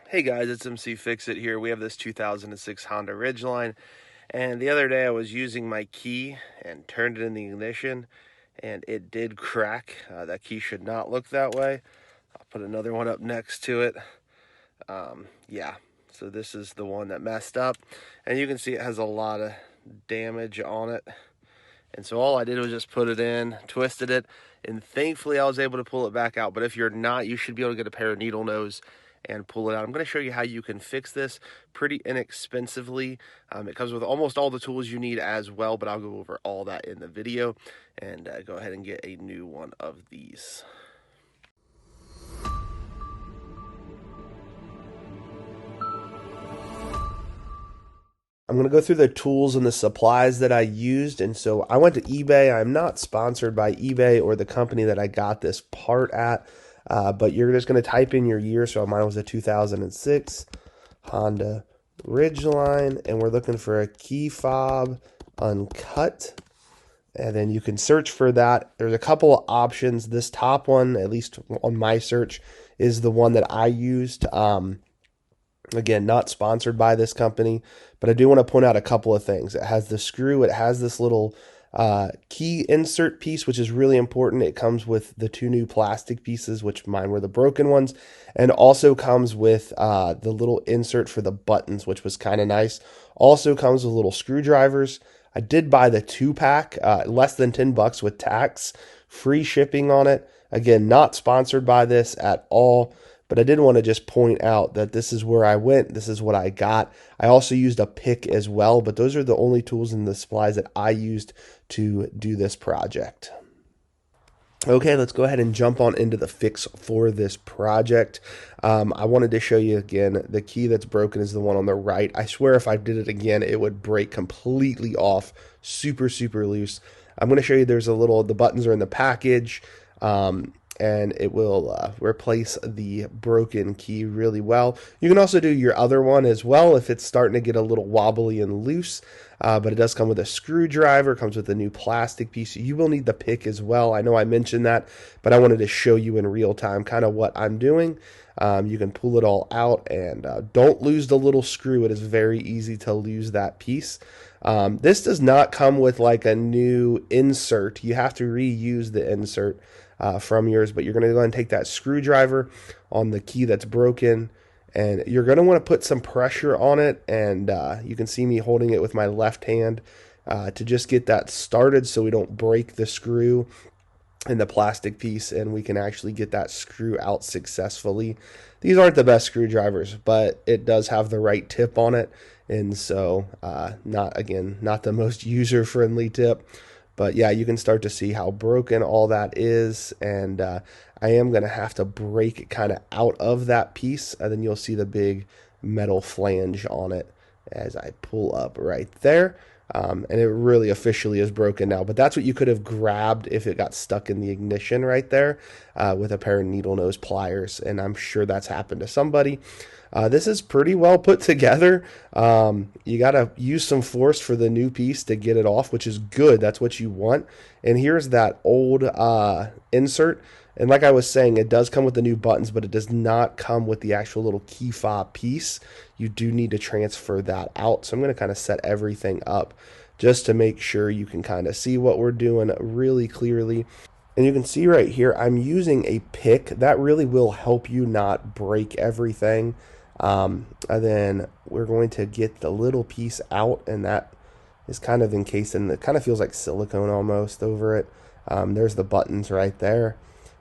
Hey guys, it's MC Fix It here. We have this 2006 Honda Ridgeline, and the other day I was using my key and turned it in the ignition, and it did crack. That key should not look that way. I'll put another one up next to it. Yeah, so this is the one that messed up, and you can see it has a lot of damage on it. And so all I did was just put it in, twisted it, and thankfully I was able to pull it back out. But if you're not, you should be able to get a pair of needle nose and pull it out. I'm going to show you how you can fix this pretty inexpensively. It comes with almost all the tools you need as well, but I'll go over all that in the video and go ahead and get a new one of these. I'm going to go through the tools and the supplies that I used. And so I went to eBay. I'm not sponsored by eBay or the company that I got this part at, but you're just going to type in your year. So mine was a 2006 Honda Ridgeline, and we're looking for a key fob uncut. And then you can search for that. There's a couple of options. This top one, at least on my search, is the one that I used. Again, not sponsored by this company, but I do want to point out a couple of things. It has the screw. It has this little key insert piece, which is really important. It comes with the two new plastic pieces, which mine were the broken ones, and also comes with the little insert for the buttons, which was kind of nice. Also comes with little screwdrivers. I did buy the 2-pack, less than $10 with tax, free shipping on it. Again, not sponsored by this at all. But I did want to just point out that this is where I went. This is what I got. I also used a pick as well, but those are the only tools and the supplies that I used to do this project. Okay, let's go ahead and jump on into the fix for this project. I wanted to show you again, the key that's broken is the one on the right. I swear if I did it again, it would break completely off, super, super loose. I'm going to show you there's the buttons are in the package. And it will replace the broken key really well. You can also do your other one as well if it's starting to get a little wobbly and loose, but it does come with a screwdriver, comes with a new plastic piece. You will need the pick as well. I know I mentioned that, but I wanted to show you in real time kind of what I'm doing. You can pull it all out, and don't lose the little screw. It is very easy to lose that piece. This does not come with like a new insert. You have to reuse the insert from yours, but you're going to go ahead and take that screwdriver on the key that's broken, and you're going to want to put some pressure on it, and you can see me holding it with my left hand to just get that started so we don't break the screw and the plastic piece, and we can actually get that screw out successfully. These aren't the best screwdrivers, but it does have the right tip on it, and so not the most user-friendly tip. But yeah, you can start to see how broken all that is, and I am going to have to break it kind of out of that piece, and then you'll see the big metal flange on it as I pull up right there. And it really officially is broken now, but that's what you could have grabbed if it got stuck in the ignition right there with a pair of needle nose pliers, and I'm sure that's happened to somebody. This is pretty well put together. You got to use some force for the new piece to get it off, which is good. That's what you want. And here's that old insert. And like I was saying, it does come with the new buttons, but it does not come with the actual little key fob piece. You do need to transfer that out. So I'm going to kind of set everything up just to make sure you can kind of see what we're doing really clearly. And you can see right here, I'm using a pick. That really will help you not break everything. And then we're going to get the little piece out, and that is kind of encased in, it kind of feels like silicone almost over it. There's the buttons right there.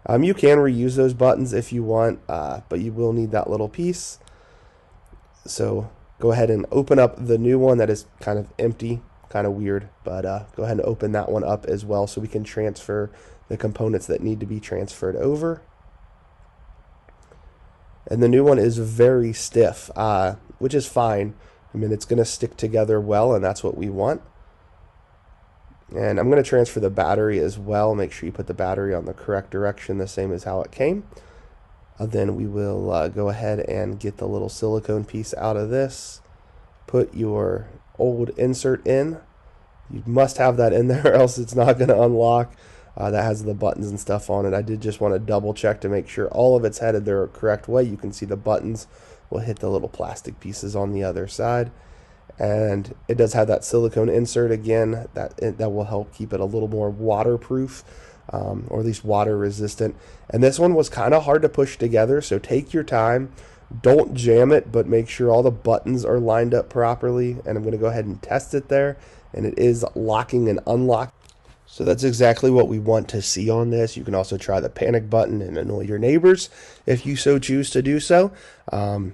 You can reuse those buttons if you want, but you will need that little piece. So go ahead and open up the new one that is kind of empty, kind of weird, but go ahead and open that one up as well so we can transfer the components that need to be transferred over. And the new one is very stiff, which is fine. I mean, it's going to stick together well, and that's what we want. And I'm going to transfer the battery as well. Make sure you put the battery on the correct direction, the same as how it came. Then we will go ahead and get the little silicone piece out of this. Put your old insert in. You must have that in there or else it's not going to unlock. That has the buttons and stuff on it. I did just want to double check to make sure all of it's headed the correct way. You can see the buttons we'll hit the little plastic pieces on the other side. And it does have that silicone insert again that will help keep it a little more waterproof, or at least water resistant. And this one was kind of hard to push together, so take your time. Don't jam it, but make sure all the buttons are lined up properly. And I'm going to go ahead and test it there, and it is locking and unlocking. So that's exactly what we want to see on this. You can also try the panic button and annoy your neighbors if you so choose to do so. I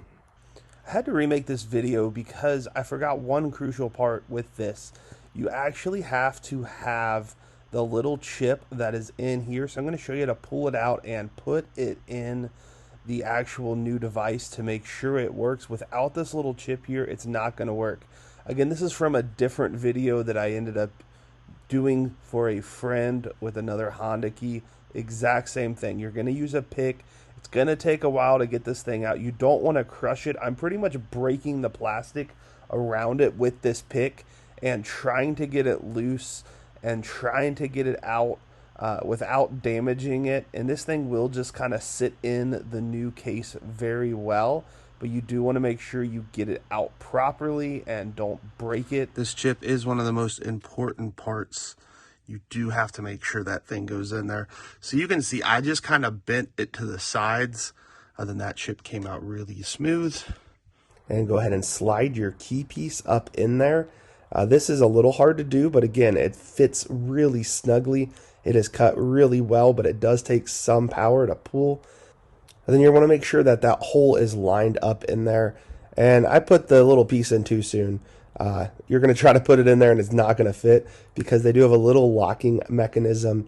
had to remake this video because I forgot one crucial part with this. You actually have to have the little chip that is in here. So I'm going to show you how to pull it out and put it in the actual new device to make sure it works. Without this little chip here, it's not going to work. Again, this is from a different video that I ended up doing for a friend with another Honda key. Exact same thing. You're going to use a pick. It's going to take a while to get this thing out. You don't want to crush it. I'm pretty much breaking the plastic around it with this pick and trying to get it loose and trying to get it out without damaging it. And this thing will just kind of sit in the new case very well, but you do want to make sure you get it out properly and don't break it. This chip is one of the most important parts. You do have to make sure that thing goes in there. So you can see I just kind of bent it to the sides, and then that chip came out really smooth. And go ahead and slide your key piece up in there. This is a little hard to do, but again, it fits really snugly. It is cut really well, but it does take some power to pull. And then you want to make sure that that hole is lined up in there. And I put the little piece in too soon. You're going to try to put it in there and it's not going to fit because they do have a little locking mechanism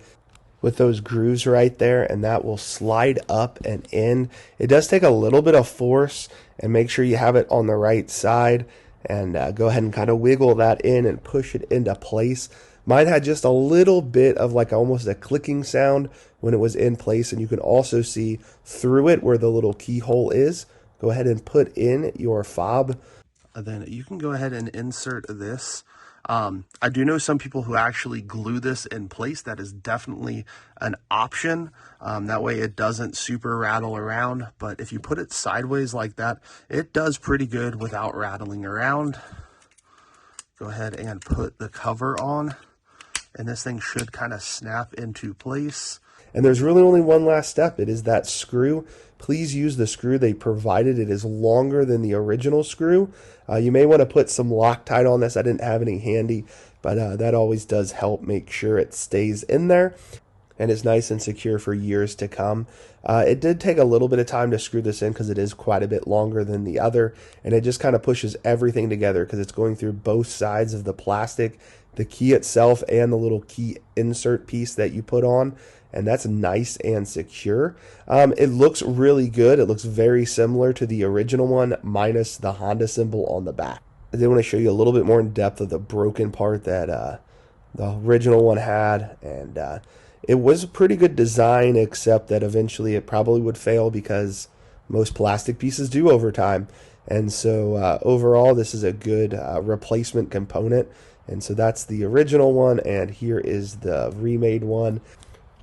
with those grooves right there, and that will slide up and in. It does take a little bit of force, and make sure you have it on the right side, and go ahead and kind of wiggle that in and push it into place. Mine had just a little bit of like almost a clicking sound when it was in place, and you can also see through it where the little keyhole is. Go ahead and put in your fob. Then you can go ahead and insert this. I do know some people who actually glue this in place. That is definitely an option. That way it doesn't super rattle around. But if you put it sideways like that, it does pretty good without rattling around. Go ahead and put the cover on, and this thing should kind of snap into place. And there's really only one last step. It is that screw. Please use the screw they provided. It is longer than the original screw. You may want to put some Loctite on this. I didn't have any handy, but that always does help make sure it stays in there and is nice and secure for years to come. It did take a little bit of time to screw this in because it is quite a bit longer than the other, and it just kind of pushes everything together because it's going through both sides of the plastic, the key itself and the little key insert piece that you put on, and that's nice and secure. It looks really good. It looks very similar to the original one minus the Honda symbol on the back. I did want to show you a little bit more in depth of the broken part that the original one had, and it was a pretty good design, except that eventually it probably would fail because most plastic pieces do over time. And so overall, this is a good replacement component. And so that's the original one, and here is the remade one.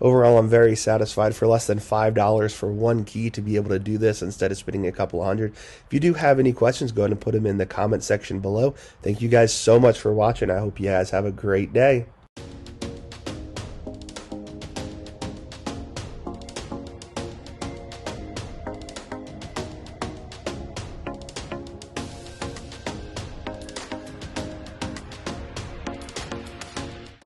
Overall, I'm very satisfied. For less than $5 for one key to be able to do this instead of spending a couple hundred. If you do have any questions, go ahead and put them in the comment section below. Thank you guys so much for watching. I hope you guys have a great day.